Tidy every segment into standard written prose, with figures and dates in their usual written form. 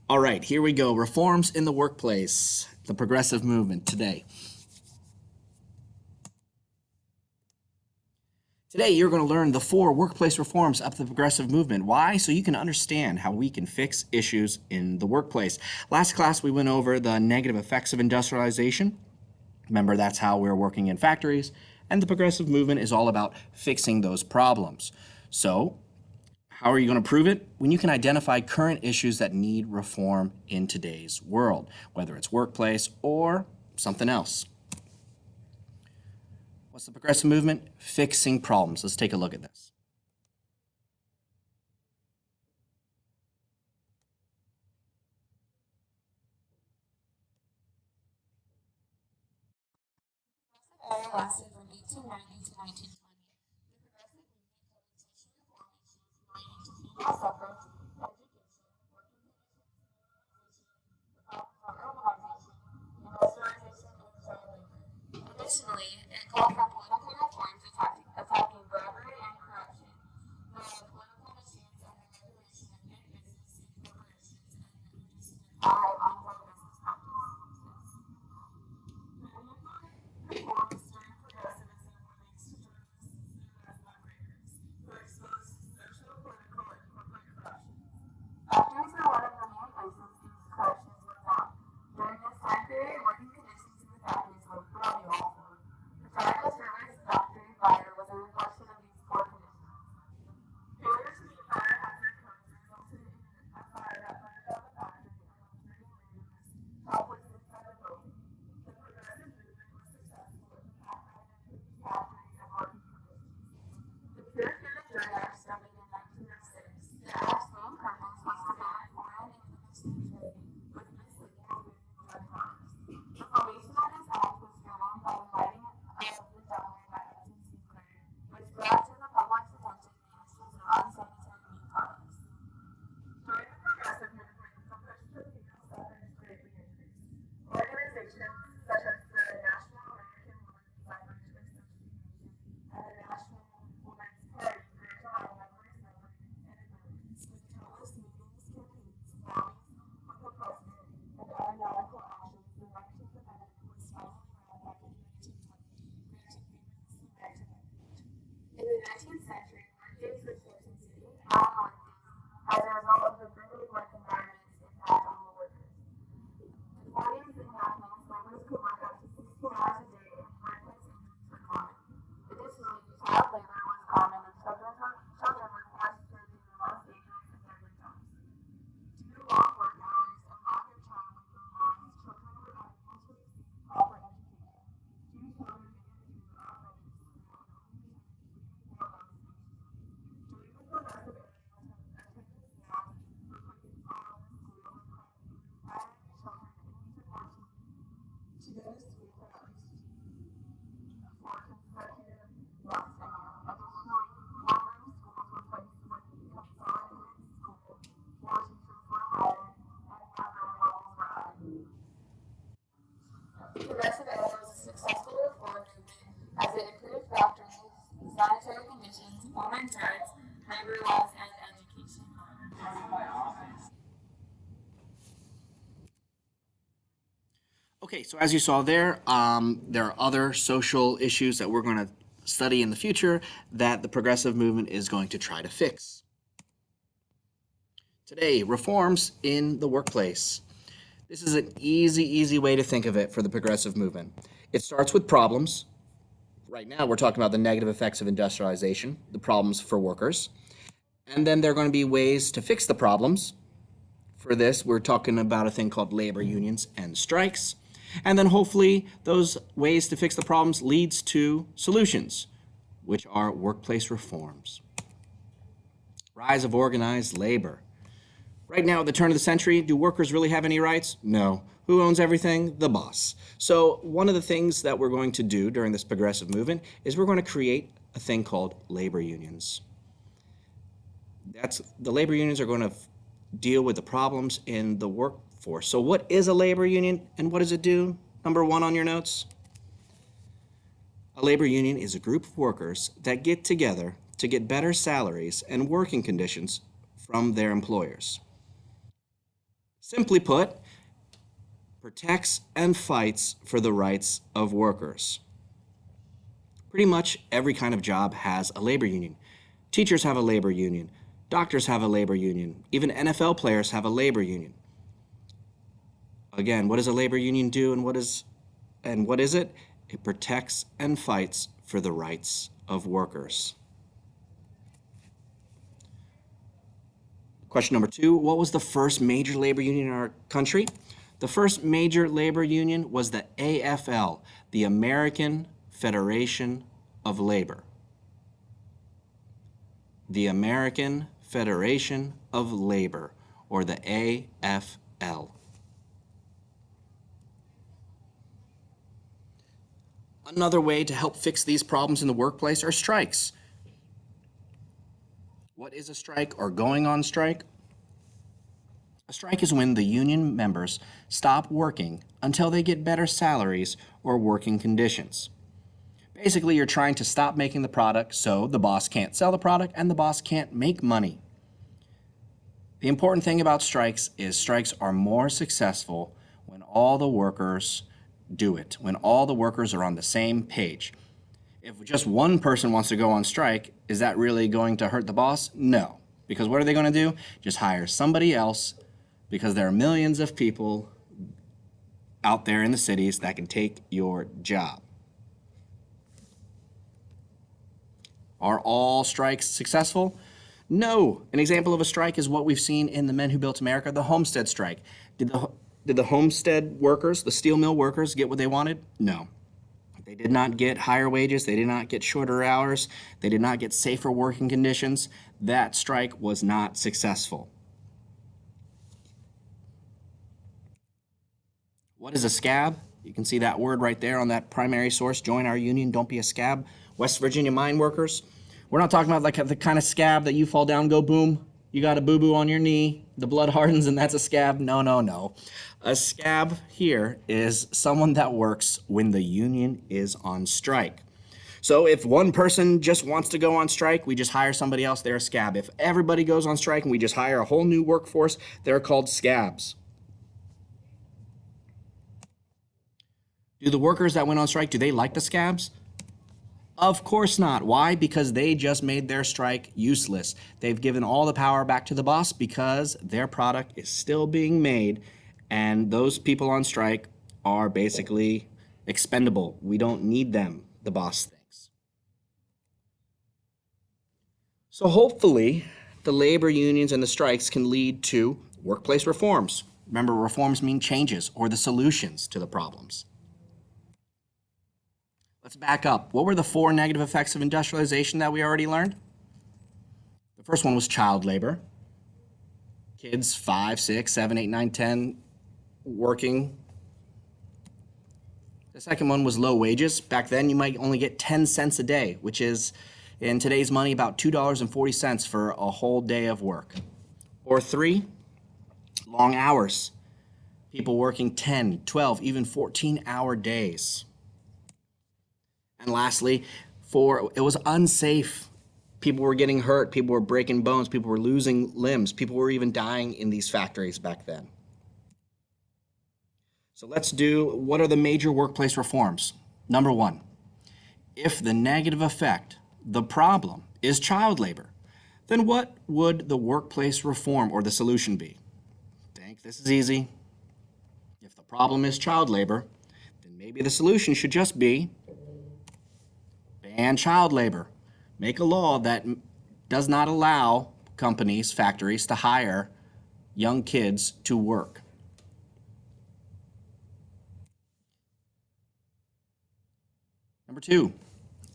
All right, here we go. Reforms in the workplace, the progressive movement today. Today, you're going to learn the 4 workplace reforms of the progressive movement. Why? So you can understand how we can fix issues in the workplace. Last class, we went over the negative effects of industrialization. Remember, that's how we're working in factories. And the progressive movement is all about fixing those problems. So, how are you going to prove it? When you can identify current issues that need reform in today's world, whether it's workplace or something else. What's the progressive movement? Fixing problems. Let's take a look at this. Era lasted from 1890 to 1920. The progressive movement covered social reform issues relating to female suffrage, education, working conditions, the problems of urbanization, industrialization, and child labor. Additionally, it called for political reforms attacking bribery and corruption, the political machines, and the regulation of big business and corporations, and reducing the power of unfair business practices. Reforms during progressivism relates to journalists known as lawbreakers, who exposed social, political, and corporate corruption. Factories were one of the main places these corruptions were found. During this time period, working conditions in the factories were bloody awful. The Chicago Service factory fire was a reflection of these poor conditions. Failure to meet fire hazard codes resulted in a fire that burned down the factory and left many laborers helpless inside the building. The progressive movement was successful in the fact that it improved factories and working conditions. The Pure Food and Drug Act started in 1906. The act's main purpose was to ban foreign and interstate trade with misleading and drug products. The formation of this act was driven by the writing of the diary by Edwin Sinclair, which brought to the public's attention the issues of unsanitary meat products. During the progressive movement, the push for female suffrage greatly increased. Organizations such as the National American Women's Suffrage Association and the National Women's Party grew to have numerous members and adherents, with countless meetings, campaigns, rallies with the president, and other radical actions. The 19th Amendment was finally ratified in 1920, granting women the right to vote. In the 19th century, workdays were intensity on workdays as a result of the brutal work environment's impact on the workers. Before these enactments, laborers could work up to 16 hours a day and workplace injuries were common. Additionally, child labor was common and children were forced to do the most dangerous and deadly jobs. Due to long work hours and lack of child labor laws, children were unable to receive proper education. Few children made it through elementary school and only attended 3 or 4 months each year. During the progressive era, attendance now replaced all in school, requiring children 8 to 14 to go to school for at least 4 consecutive months a year. Additionally, one-room schools were placed with consolidated school, more teachers were hired, and more grade levels were added. The progressive era was a successful reform movement as it improved factories, sanitary conditions, women's rights, labor laws, and education. Okay, so as you saw there are other social issues that we're going to study in the future that the progressive movement is going to try to fix. Today, reforms in the workplace. This is an easy way to think of it for the progressive movement. It starts with problems. Right now, we're talking about the negative effects of industrialization, the problems for workers. And then there are going to be ways to fix the problems. For this, we're talking about a thing called labor unions and strikes. And then hopefully those ways to fix the problems leads to solutions, which are workplace reforms. Rise of organized labor. Right now, at the turn of the century, do workers really have any rights? No. Who owns everything? The boss. So one of the things that we're going to do during this progressive movement is we're going to create a thing called labor unions. The labor unions are going to deal with the problems in the workforce. So what is a labor union and what does it do? Number 1 on your notes. A labor union is a group of workers that get together to get better salaries and working conditions from their employers. Simply put, protects and fights for the rights of workers. Pretty much every kind of job has a labor union. Teachers have a labor union. Doctors have a labor union. Even NFL players have a labor union. Again, what does a labor union do and what is it? It protects and fights for the rights of workers. Question number 2, what was the first major labor union in our country? The first major labor union was the AFL, the American Federation of Labor. The American Federation of Labor, or the AFL. Another way to help fix these problems in the workplace are strikes. What is a strike or going on strike? A strike is when the union members stop working until they get better salaries or working conditions. Basically, you're trying to stop making the product so the boss can't sell the product and the boss can't make money. The important thing about strikes is strikes are more successful when all the workers do it, when all the workers are on the same page. If just one person wants to go on strike, is that really going to hurt the boss? No. Because what are they going to do? Just hire somebody else, because there are millions of people out there in the cities that can take your job. Are all strikes successful? No. An example of a strike is what we've seen in the Men Who Built America, the Homestead strike. Did the Homestead workers, the steel mill workers, get what they wanted? No. They did not get higher wages. They did not get shorter hours. They did not get safer working conditions. That strike was not successful. What is a scab? You can see that word right there on that primary source. Join our union, don't be a scab. West Virginia mine workers. We're not talking about like the kind of scab that you fall down, go boom, you got a boo-boo on your knee, the blood hardens and that's a scab. No, no, no. A scab here is someone that works when the union is on strike. So if one person just wants to go on strike, we just hire somebody else, they're a scab. If everybody goes on strike and we just hire a whole new workforce, they're called scabs. Do the workers that went on strike, do they like the scabs? Of course not. Why? Because they just made their strike useless. They've given all the power back to the boss because their product is still being made, and those people on strike are basically expendable. We don't need them, the boss thinks. So hopefully, the labor unions and the strikes can lead to workplace reforms. Remember, reforms mean changes or the solutions to the problems. Let's back up. What were the 4 negative effects of industrialization that we already learned? The first one was child labor. Kids 5, 6, 7, 8, 9, 10 working. The second one was low wages. Back then, you might only get 10 cents a day, which is, in today's money, about $2.40 for a whole day of work. Or 3, long hours. People working 10, 12, even 14-hour days. And lastly, it was unsafe. People were getting hurt, people were breaking bones, people were losing limbs, people were even dying in these factories back then. So let's do, what are the major workplace reforms? Number 1, if the negative effect, the problem, is child labor, then what would the workplace reform or the solution be? Think this is easy. If the problem is child labor, then maybe the solution should just be ban child labor. Make a law that does not allow companies, factories, to hire young kids to work. Number 2,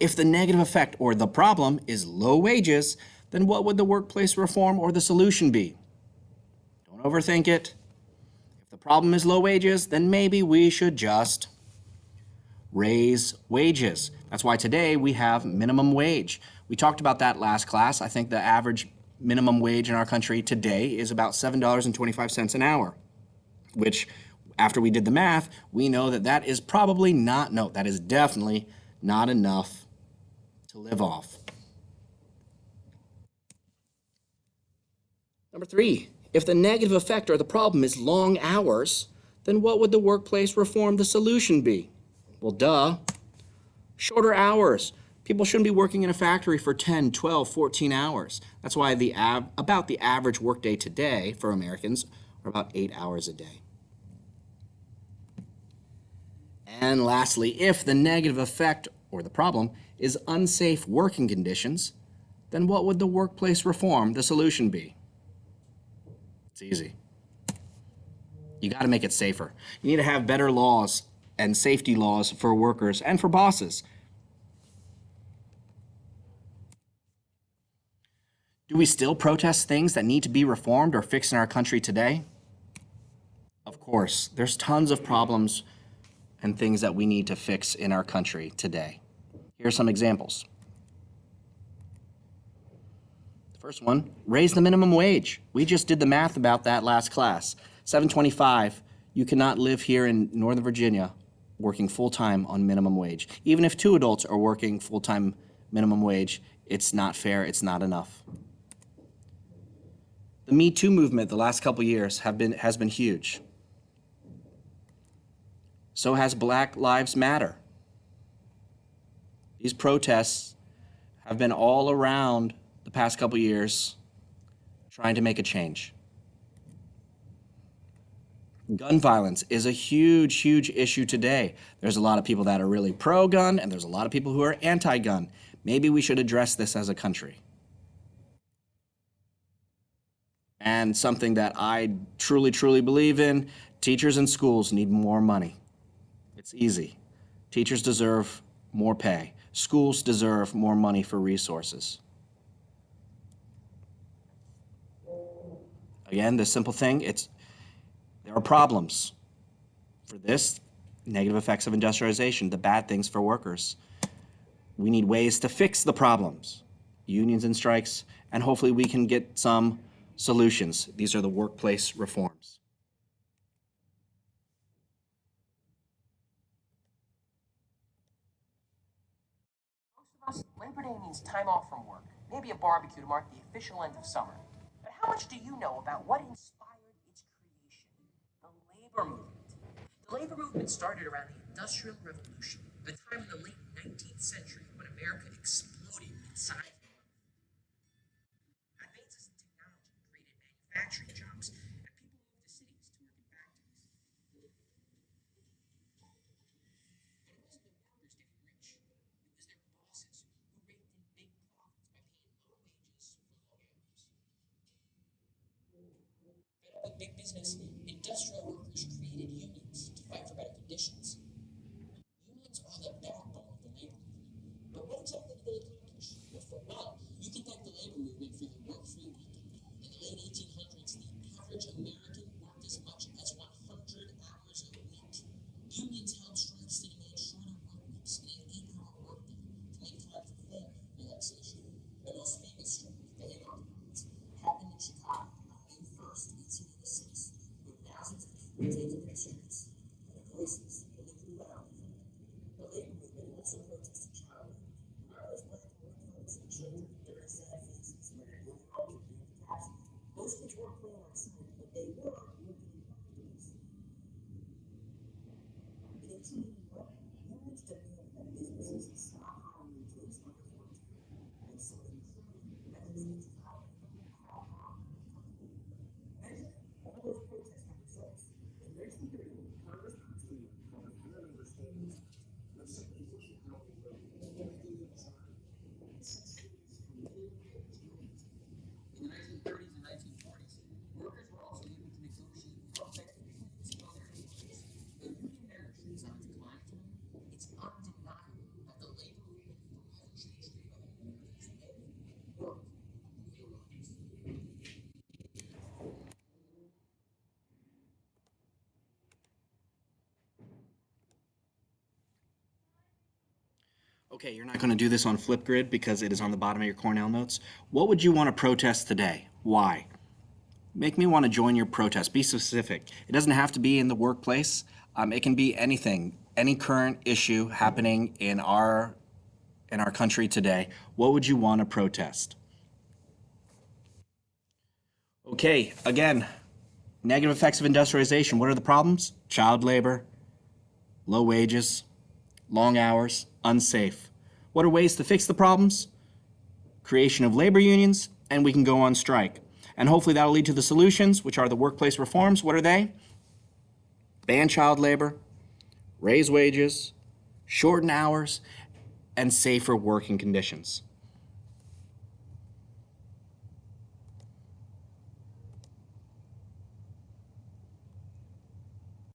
if the negative effect or the problem is low wages, then what would the workplace reform or the solution be? Don't overthink it. If the problem is low wages, then maybe we should just raise wages. That's why today we have minimum wage. We talked about that last class. I think the average minimum wage in our country today is about $7.25 an hour, which after we did the math, we know that that is probably not, no, that is definitely not enough to live off. Number 3, If the negative effect or the problem is long hours, then what would the workplace reform the solution be? Well, duh. Shorter hours. People shouldn't be working in a factory for 10, 12, 14 hours. That's why about the average workday today for Americans are about 8 hours a day. And lastly, if the negative effect or the problem is unsafe working conditions, then what would the workplace reform the solution be? It's easy. You got to make it safer. You need to have better laws and safety laws for workers and for bosses. Do we still protest things that need to be reformed or fixed in our country today? Of course, there's tons of problems and things that we need to fix in our country today. Here are some examples. The first one, raise the minimum wage. We just did the math about that last class. $7.25. You cannot live here in Northern Virginia working full-time on minimum wage. Even if 2 adults are working full-time minimum wage, it's not fair, it's not enough. The Me Too movement the last couple years has been huge. So has Black Lives Matter. These protests have been all around the past couple years trying to make a change. Gun violence is a huge, huge issue today. There's a lot of people that are really pro-gun, and there's a lot of people who are anti-gun. Maybe we should address this as a country. And something that I truly, truly believe in, teachers and schools need more money. It's easy. Teachers deserve more pay. Schools deserve more money for resources. Again, the simple thing, there are problems for this, negative effects of industrialization, the bad things for workers. We need ways to fix the problems, unions and strikes, and hopefully we can get some solutions. These are the workplace reforms. Most of us, Labor Day means time off from work, maybe a barbecue to mark the official end of summer. But how much do you know about what inspired its creation? The labor movement. The labor movement started around the Industrial Revolution, a time in the late 19th century when America exploded in size and wealth. Advances in technology created manufacturing jobs, and people moved to cities to work in factories. But it wasn't the workers getting rich. It was their bosses who raked in big profits by paying low wages for long hours. Fed up with big business, industrial workers created unions to fight for better conditions. Unions are the backbone of the labor movement. But what exactly did they accomplish? Well, for one, you can thank the labor movement for the work-free weekend. In the late 1800s, the average American worked as much as 100 hours a week. Unions held strikes to demand shorter work weeks and an 8-hour workday to make time for family relaxation. The most famous strike, the Hancock Promise, happened in Chicago on May 1st, 1886, with thousands of people taking their streets and their places in the Blue Valley. The labor movement also protested childhood. As black and white mothers and children during sad phases when their overall community capacity. Most kids weren't playing outside, but they were working in factories. In 1881, unions demanded that businesses stop hiring employees under 14, and so they created mechanisms to help them crack down on the company. Eventually, all those protests had results. In 1930, Congress passed a law called the Unional Labor Standards Act, which simply pushing out labor organically designed and set standards for minimum wage unions. In the 1930s and 1940s, workers were also able to negotiate collective agreements with other employees. Though union membership is on decline today, it's undeniable that the labor movement forever changed the way Americans live, work, and their lives. Okay, you're not going to do this on Flipgrid because it is on the bottom of your Cornell notes. What would you want to protest today? Why? Make me want to join your protest. Be specific. It doesn't have to be in the workplace. It can be anything, any current issue happening in our country today. What would you want to protest? Okay, again, negative effects of industrialization. What are the problems? Child labor, low wages, long hours, unsafe. What are ways to fix the problems? Creation of labor unions, and we can go on strike. And hopefully that'll lead to the solutions, which are the workplace reforms. What are they? Ban child labor, raise wages, shorten hours, and safer working conditions.